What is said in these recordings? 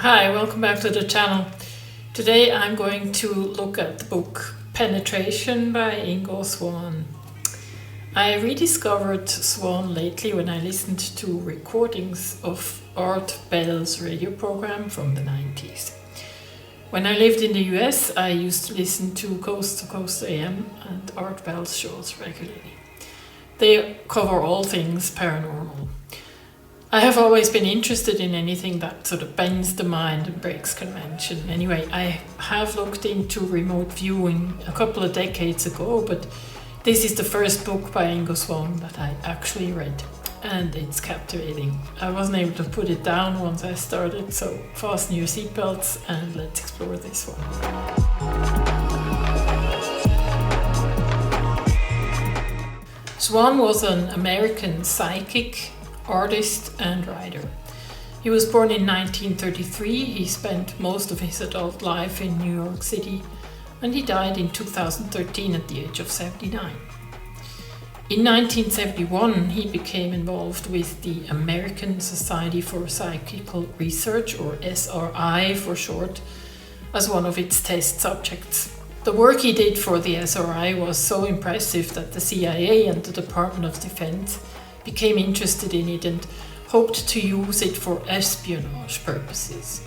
Hi, welcome back to the channel. Today I'm going to look at the book Penetration by Ingo Swann. I rediscovered Swan lately when I listened to recordings of Art Bell's radio program from the 90s. When I lived in the US, I used to listen to Coast to Coast AM and Art Bell's shows regularly. They cover all things paranormal. I have always been interested in anything that sort of bends the mind and breaks convention. Anyway, I have looked into remote viewing a couple of decades ago, but this is the first book by Ingo Swann that I actually read, and it's captivating. I wasn't able to put it down once I started, so fasten your seatbelts and let's explore this one. Swan was an American psychic, artist and writer. He was born in 1933. He spent most of his adult life in New York City, and he died in 2013 at the age of 79. In 1971, he became involved with the American Society for Psychical Research, or SRI for short, as one of its test subjects. The work he did for the SRI was so impressive that the CIA and the Department of Defense became interested in it and hoped to use it for espionage purposes.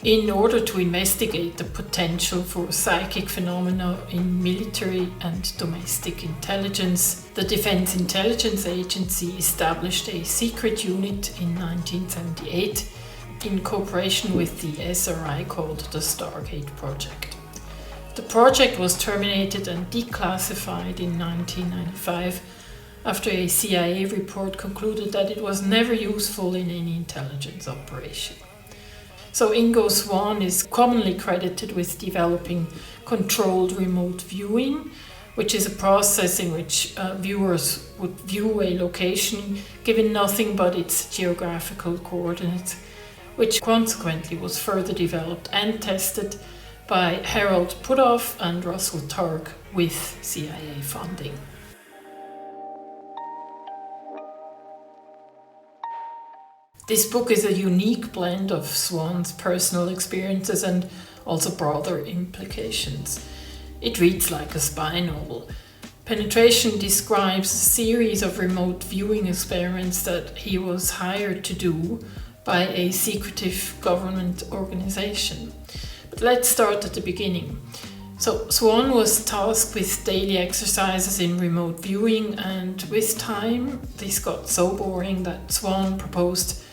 In order to investigate the potential for psychic phenomena in military and domestic intelligence, the Defense Intelligence Agency established a secret unit in 1978 in cooperation with the SRI called the Stargate Project. The project was terminated and declassified in 1995 after a CIA report concluded that it was never useful in any intelligence operation. So Ingo Swann is commonly credited with developing controlled remote viewing, which is a process in which viewers would view a location given nothing but its geographical coordinates, which consequently was further developed and tested by Harold Puthoff and Russell Targ with CIA funding. This book is a unique blend of Swann's personal experiences and also broader implications. It reads like a spy novel. Penetration describes a series of remote viewing experiments that he was hired to do by a secretive government organization. But let's start at the beginning. So Swann was tasked with daily exercises in remote viewing, and with time this got so boring that Swann proposed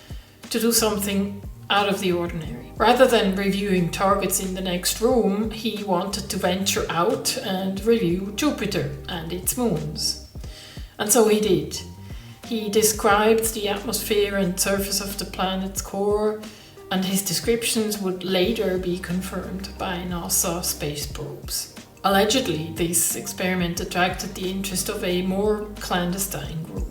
to do something out of the ordinary. Rather than reviewing targets in the next room, he wanted to venture out and review Jupiter and its moons. And so he did. He described the atmosphere and surface of the planet's core, and his descriptions would later be confirmed by NASA space probes. Allegedly, this experiment attracted the interest of a more clandestine group.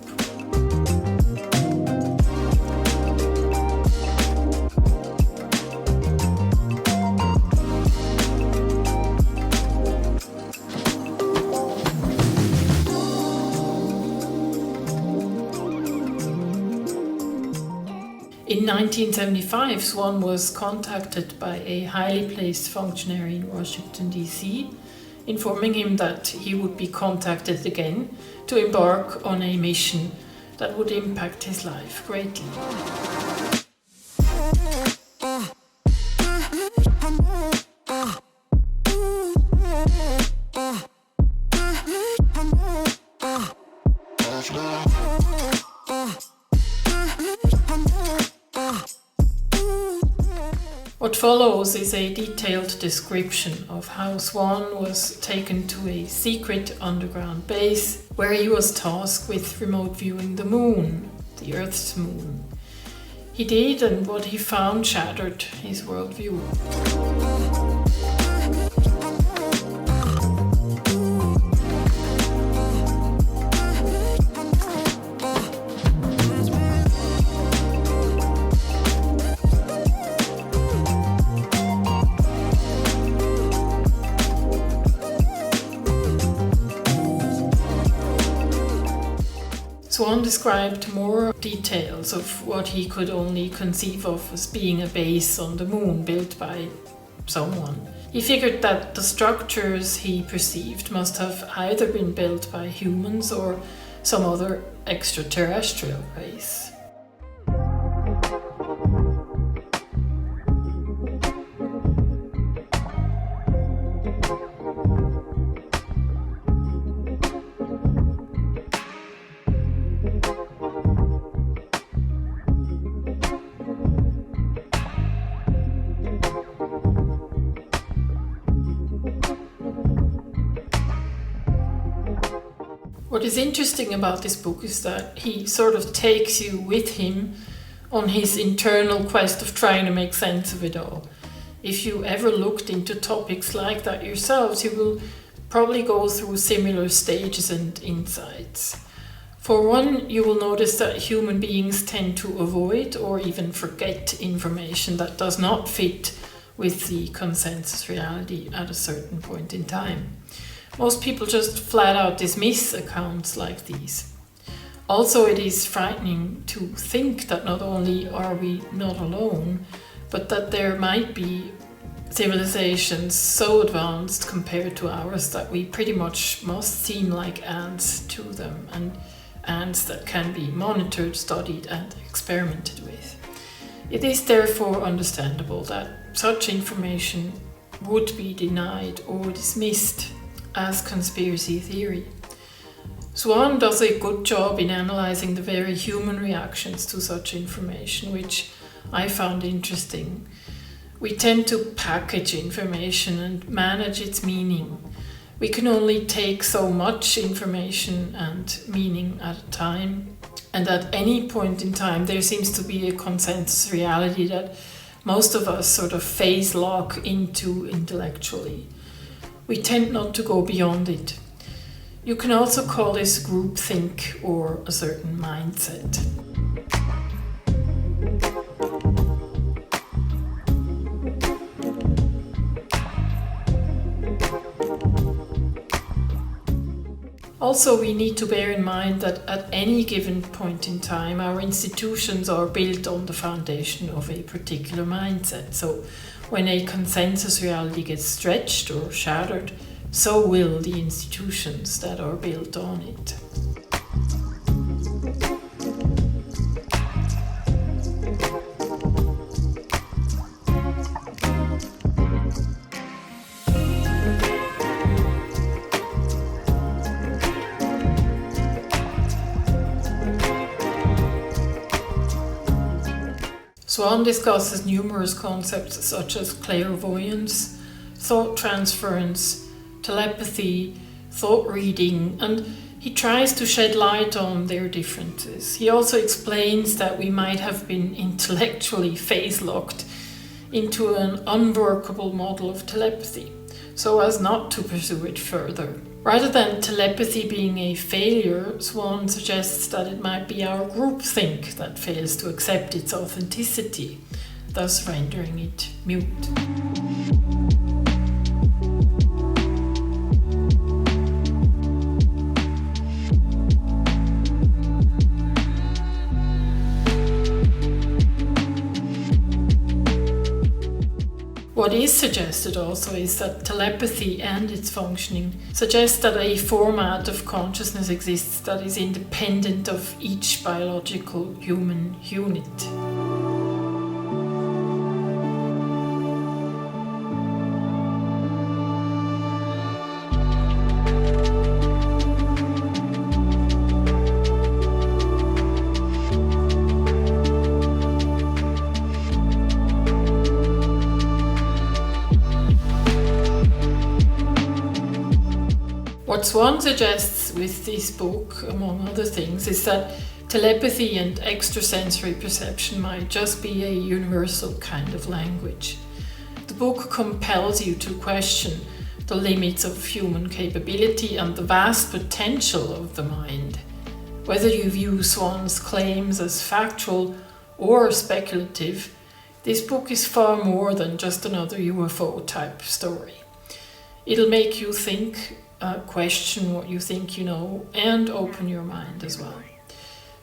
In 1975, Swann was contacted by a highly placed functionary in Washington, D.C., informing him that he would be contacted again to embark on a mission that would impact his life greatly. What follows is a detailed description of how Swann was taken to a secret underground base where he was tasked with remote viewing the moon, the Earth's moon. He did, and what he found shattered his worldview. Swan described more details of what he could only conceive of as being a base on the moon built by someone. He figured that the structures he perceived must have either been built by humans or some other extraterrestrial race. What is interesting about this book is that he sort of takes you with him on his internal quest of trying to make sense of it all. If you ever looked into topics like that yourselves, you will probably go through similar stages and insights. For one, you will notice that human beings tend to avoid or even forget information that does not fit with the consensus reality at a certain point in time. Most people just flat out dismiss accounts like these. Also, it is frightening to think that not only are we not alone, but that there might be civilizations so advanced compared to ours that we pretty much must seem like ants to them, and ants that can be monitored, studied, and experimented with. It is therefore understandable that such information would be denied or dismissed as conspiracy theory. Swan does a good job in analyzing the very human reactions to such information, which I found interesting. We tend to package information and manage its meaning. We can only take so much information and meaning at a time, and at any point in time there seems to be a consensus reality that most of us sort of phase lock into intellectually. We tend not to go beyond it. You can also call this groupthink or a certain mindset. Also, we need to bear in mind that at any given point in time, our institutions are built on the foundation of a particular mindset. So when a consensus reality gets stretched or shattered, so will the institutions that are built on it. Swan discusses numerous concepts such as clairvoyance, thought transference, telepathy, thought reading, and he tries to shed light on their differences. He also explains that we might have been intellectually phase-locked into an unworkable model of telepathy, so as not to pursue it further. Rather than telepathy being a failure, Swan suggests that it might be our groupthink that fails to accept its authenticity, thus rendering it mute. What is suggested also is that telepathy and its functioning suggest that a format of consciousness exists that is independent of each biological human unit. What Swan suggests with this book, among other things, is that telepathy and extrasensory perception might just be a universal kind of language. The book compels you to question the limits of human capability and the vast potential of the mind. Whether you view Swan's claims as factual or speculative, this book is far more than just another UFO type story. It'll make you think, question what you think you know, and open your mind as well.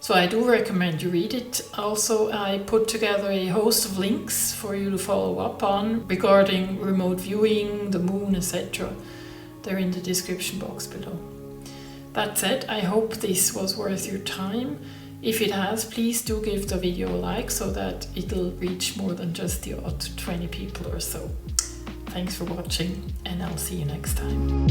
So I do recommend you read it. Also, I put together a host of links for you to follow up on regarding remote viewing, the moon, etc. They're in the description box below. That said, I hope this was worth your time. If it has, please do give the video a like so that it'll reach more than just the odd 20 people or so. Thanks for watching, and I'll see you next time.